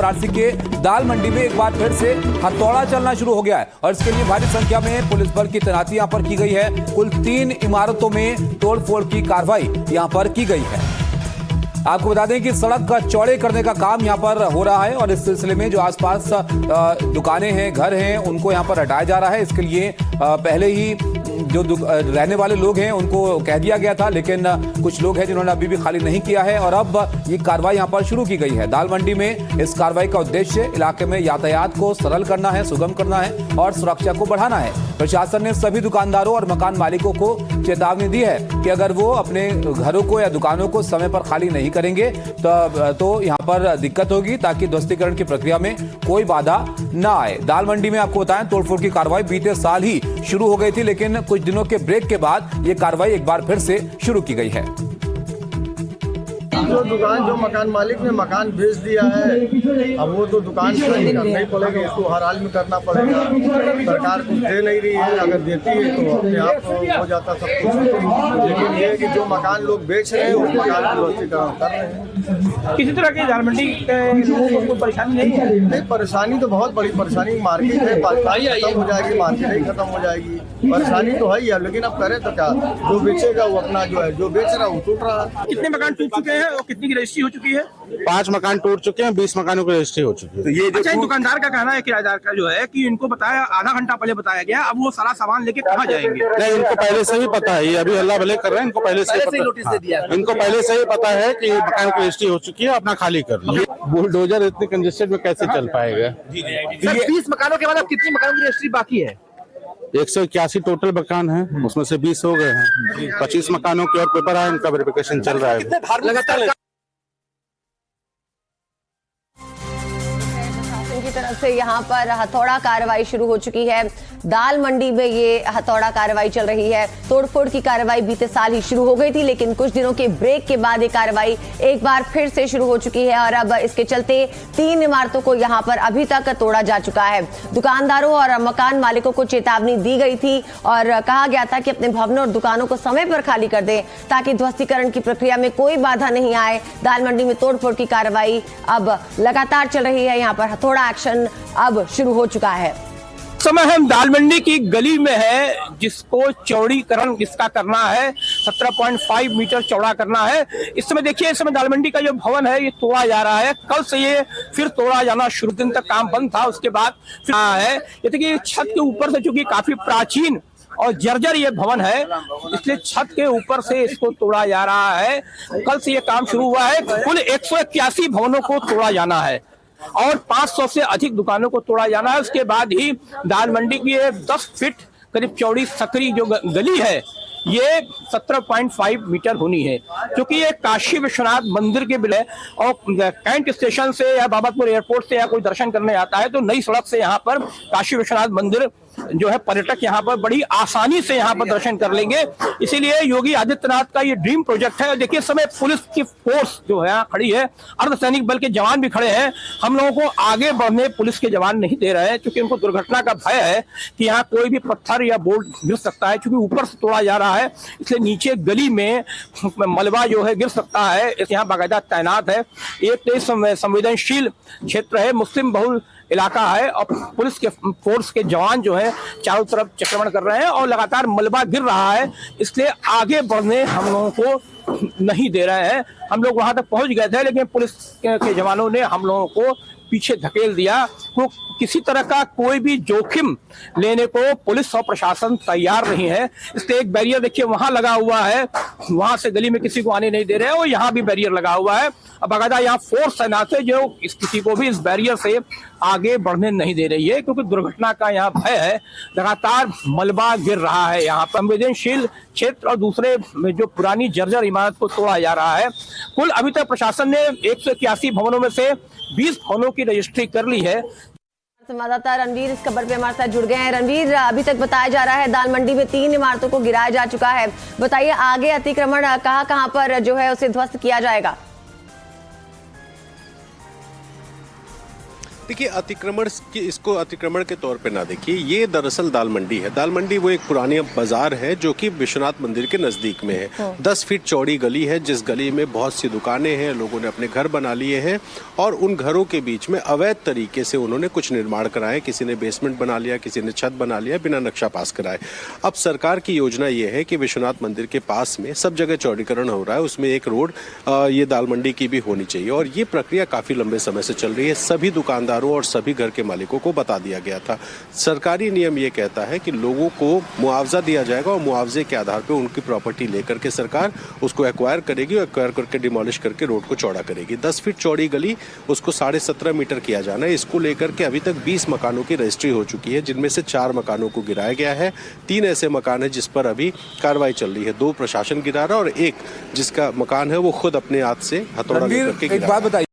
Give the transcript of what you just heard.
वाराणसी के दाल मंडी में एक बार फिर से हथौड़ा चलना शुरू हो गया है और इसके लिए भारी संख्या में पुलिस बल की तैनाती यहां पर की गई है। कुल 3 इमारतों में तोड़फोड़ की कार्रवाई यहां पर की गई है। आपको बता दें कि सड़क का चौड़े करने का काम यहां पर हो रहा है और इस सिलसिले में जो आसपास दुकानें हैं, घर हैं, उनको यहां पर हटाया जा रहा है। इसके लिए पहले ही जो रहने वाले लोग हैं उनको कह दिया गया था, लेकिन कुछ लोग हैं जिन्होंने अभी भी खाली नहीं किया है और अब ये कार्रवाई यहां पर शुरू की गई है। दाल मंडी में इस कार्रवाई का उद्देश्य इलाके में यातायात को सरल करना है, सुगम करना है और सुरक्षा को बढ़ाना है। प्रशासन ने सभी दुकानदारों और मकान मालिकों को चेतावनी दी है कि अगर वो अपने घरों को या दुकानों को समय पर खाली नहीं करेंगे तो यहाँ पर दिक्कत होगी, ताकि ध्वस्तीकरण की प्रक्रिया में कोई बाधा ना आए। दाल मंडी में आपको बताएं, तोड़फोड़ की कार्रवाई बीते साल ही शुरू हो गई थी, लेकिन कुछ दिनों के ब्रेक के बाद ये कार्रवाई एक बार फिर से शुरू की गई है। जो मकान मालिक ने मकान बेच दिया है, अब वो तो दुकान से करना ही पड़ेगा, उसको हर हाल में करना पड़ेगा। सरकार कुछ दे नहीं रही है, अगर देती है तो अपने आप हो जाता सब कुछ। लेकिन ये कि जो मकान लोग बेच रहे हैं उस मकान की ध्वस्तीकरण कर रहे हैं। किसी तरह की दाल मंडी के लोगों को कोई परेशानी नहीं है? नहीं, परेशानी तो बहुत बड़ी परेशानी, मार्केट है, खत्म हो जाएगी, मार्केट ही खत्म हो जाएगी। परेशानी तो है ही है, लेकिन अब करें तो क्या? जो बेचेगा वो अपना जो है, जो बेच रहा है वो टूट रहा है। कितने मकान टूट चुके हैं और कितनी की रजिस्ट्री हो चुकी है? 5 मकान टूट चुके हैं, 20 मकानों की रजिस्ट्री हो चुकी है। तो ये अच्छा, दुकानदार का कहना है, किराएदार का जो है कि इनको बताया आधा घंटा पहले बताया गया, अब वो सारा सामान लेके कहाँ जाएंगे? नहीं, इनको पहले से ही पता है, अभी अल्लाह भले कर रहे हैं, इनको पहले से ही नोटिस दे दिया। इनको पहले से ही पता है कि मकान की रजिस्ट्री हो चुकी है, अपना खाली कर लो। बुलडोजर इतने कंजेस्टेड में कैसे चल पाएगा? 20 मकानों के बाद अब कितनी मकानों की रजिस्ट्री बाकी है? 181 टोटल मकान है, उसमें से 20 हो गए हैं। 25 मकानों के और पेपर आए, उनका वेरिफिकेशन चल रहा है। लगातार की तरफ से यहाँ पर हथौड़ा कार्रवाई शुरू हो चुकी है। दाल मंडी में ये हथौड़ा कार्रवाई चल रही है। तोड़फोड़ की कार्रवाई बीते साल ही शुरू हो गई थी, लेकिन कुछ दिनों के ब्रेक के बाद ये कार्रवाई एक बार फिर से शुरू हो चुकी है और अब इसके चलते 3 इमारतों को यहाँ पर अभी तक तोड़ा जा चुका है। दुकानदारों और मकान मालिकों को चेतावनी दी गई थी और कहा गया था कि अपने भवनों और दुकानों को समय पर खाली कर दें, ताकि ध्वस्तीकरण की प्रक्रिया में कोई बाधा नहीं आए। दाल मंडी में तोड़फोड़ की कार्रवाई अब लगातार चल रही है। यहाँ पर हथौड़ा एक्शन अब शुरू हो चुका है। समय हम दाल मंडी की गली में है, जिसको चौड़ीकरण जिसका करना है, 17.5 मीटर चौड़ा करना है। इस समय देखिए, इस समय दाल मंडी का जो भवन है ये तोड़ा जा रहा है। कल से ये फिर तोड़ा जाना शुरू, दिन तक काम बंद था, उसके बाद फिर है। ये देखिए, छत के ऊपर से चूंकि काफी प्राचीन और जर्जर ये भवन है, इसलिए छत के ऊपर से इसको तोड़ा जा रहा है। कल से ये काम शुरू हुआ है। कुल 181 भवनों को तोड़ा जाना है और 500 से अधिक दुकानों को तोड़ा जाना है। उसके बाद ही दाल मंडी की 10 फीट करीब चौड़ी सकरी जो गली है, ये 17.5 मीटर होनी है, क्योंकि ये काशी विश्वनाथ मंदिर के बिले और कैंट स्टेशन से या बाबतपुर एयरपोर्ट से या कोई दर्शन करने आता है तो नई सड़क से यहाँ पर काशी विश्वनाथ मंदिर जो है, पर्यटक यहाँ पर बड़ी आसानी से यहाँ पर दर्शन कर लेंगे। इसीलिए योगी आदित्यनाथ का ये ड्रीम प्रोजेक्ट है। देखिए, इस समय पुलिस की फोर्स जो है यहाँ खड़ी है, अर्धसैनिक बल के जवान भी खड़े हैं। हम लोगों को आगे बढ़ने पुलिस के जवान नहीं दे रहे हैं, क्योंकि उनको दुर्घटना का भय है कि यहाँ कोई भी पत्थर या बोल्ट गिर सकता है, क्योंकि ऊपर से तोड़ा जा रहा है, इसलिए नीचे गली में मलबा जो है गिर सकता है। यहाँ बाकायदा तैनात है। एक संवेदनशील क्षेत्र है, मुस्लिम बहुल इलाका है और पुलिस के फोर्स के जवान जो है चारों तरफ चक्रमण कर रहे हैं और लगातार मलबा गिर रहा है, इसलिए आगे बढ़ने हम लोगों को नहीं दे रहे हैं। हम लोग वहां तक पहुंच गए थे, लेकिन पुलिस के जवानों ने हम लोगों को पीछे धकेल दिया। तो किसी तरह का कोई भी जोखिम लेने को पुलिस और प्रशासन तैयार नहीं है, इसलिए एक बैरियर देखिए वहां लगा हुआ है, वहां से गली में किसी को आने नहीं दे रहे हैं और यहाँ भी बैरियर लगा हुआ है। अब बाकायदा यहाँ फोर्स तैनात है जो किसी को भी इस बैरियर से आगे बढ़ने नहीं दे रही है, क्योंकि दुर्घटना का यहाँ भय है। लगातार मलबा गिर रहा है यहाँ पर। संवेदनशील क्षेत्र और दूसरे जो पुरानी जर्जर इमारत को तोड़ा जा रहा है। कुल अभी तक प्रशासन ने 181 भवनों में से 20 भवनों की रजिस्ट्री कर ली है। संवाददाता रणवीर इस खबर पे हमारे साथ जुड़ गए हैं। रणवीर, अभी तक बताया जा रहा है दाल मंडी में 3 इमारतों को गिराया जा चुका है। बताइए, आगे अतिक्रमण कहां पर जो है उसे ध्वस्त किया जाएगा? देखिए, अतिक्रमण की इसको अतिक्रमण के तौर पे ना देखिए, ये दरअसल दाल मंडी है। दाल मंडी वो एक पुरानी बाजार है जो कि विश्वनाथ मंदिर के नजदीक में है। 10 फीट चौड़ी गली है, जिस गली में बहुत सी दुकानें हैं, लोगों ने अपने घर बना लिए हैं और उन घरों के बीच में अवैध तरीके से उन्होंने कुछ निर्माण कराए। किसी ने बेसमेंट बना लिया, किसी ने छत बना लिया बिना नक्शा पास कराए। अब सरकार की योजना ये है कि विश्वनाथ मंदिर के पास में सब जगह चौड़ीकरण हो रहा है, उसमें एक रोड ये दाल मंडी की भी होनी चाहिए और ये प्रक्रिया काफी लंबे समय से चल रही है। सभी दुकानदारों और सभी घर के मालिकों को बता दिया गया था। सरकारी नियम ये कहता है कि लोगों को मुआवजा दिया जाएगा और मुआवजे के आधार पर उनकी प्रॉपर्टी लेकर के सरकार उसको एक्वायर करेगी और एक्वायर करके डिमोलिश करके रोड को चौड़ा करेगी। 10 फीट चौड़ी गली उसको 17.5 मीटर किया जाना है। इसको लेकर के अभी तक 20 मकानों की रजिस्ट्री हो चुकी है, जिनमें से 4 मकानों को गिराया गया है। 3 ऐसे मकान है जिस पर अभी कार्रवाई चल रही है। 2 प्रशासन गिरा रहा है और एक जिसका मकान है वो खुद अपने हाथ से हथौड़ा लेकर के गिरा। एक बात बताइए।